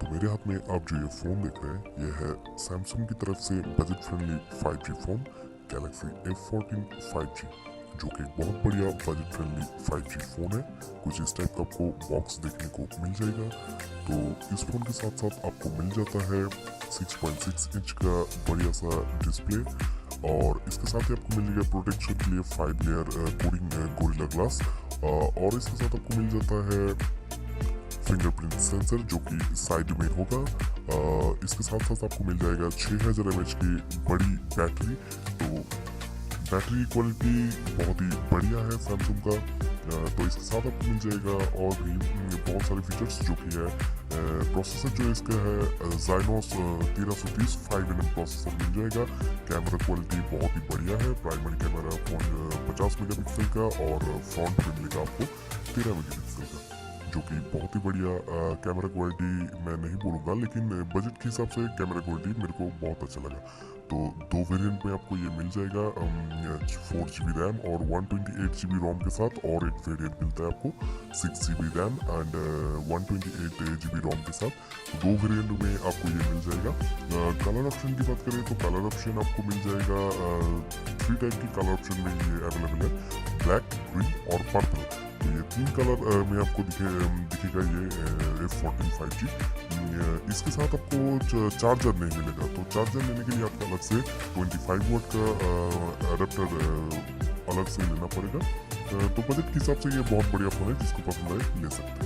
तो मेरे हाथ में आप जो ये फ़ोन देख रहे हैं ये है सैमसंग की तरफ से budget friendly 5G phone Galaxy F14 5G, जो कि एक बहुत बढ़िया बजट फ्रेंडली 5G फ़ोन है। कुछ इस टाइप का आपको बॉक्स देखने को मिल जाएगा। तो इस फ़ोन के साथ साथ आपको मिल जाता है 6.6 इंच का बढ़िया सा डिस्प्ले, और इसके साथ ही आपको मिल जाएगा प्रोटेक्शन के लिए 5 लेयर कोडिंग गोरिल्ला ग्लास, और इसके साथ आपको मिल जाता है फिंगरप्रिंट सेंसर जो कि साइड में होगा। इसके साथ साथ आपको मिल जाएगा 6000 mAh की बड़ी बैटरी। तो बैटरी क्वालिटी बहुत ही बढ़िया है सैमसंग का। तो इसके साथ आपको मिल जाएगा और भी बहुत सारे फीचर्स, जो कि है प्रोसेसर जो इसका है Exynos 1330 5nm प्रोसेसर मिल जाएगा। कैमरा क्वालिटी बहुत ही बढ़िया है। प्राइमरी कैमरा 50 मेगापिक्सल का और फ्रंट में मिलेगा आपको 13 मेगापिक्सल का, जो कि बहुत ही बढ़िया कैमरा क्वालिटी मैं नहीं बोलूँगा, लेकिन बजट के हिसाब से कैमरा क्वालिटी मेरे को बहुत अच्छा लगा। तो दो वेरिएंट में आपको ये मिल जाएगा 4GB रैम और 128GB रोम के साथ, और एक वेरिएंट मिलता है आपको 6GB रैम एंड 128GB रोम के साथ। तो दो वेरिएंट में आपको ये मिल जाएगा। कलर ऑप्शन की बात करें तो कलर ऑप्शन आपको मिल जाएगा 3 टाइप की कलर ऑप्शन में ये अवेलेबल है, ब्लैक, ग्रीन और पर्पल। तो ये 3 कलर में आपको दिखेगा ये F14 5G। इसके साथ आपको चार्जर नहीं मिलेगा, तो चार्जर लेने के लिए आपको अलग से 25 वाट का अडेप्टर अलग से लेना पड़ेगा। तो बजट के हिसाब से ये बहुत बढ़िया फ़ोन है, जिसको पसंद आए ले सकते हैं।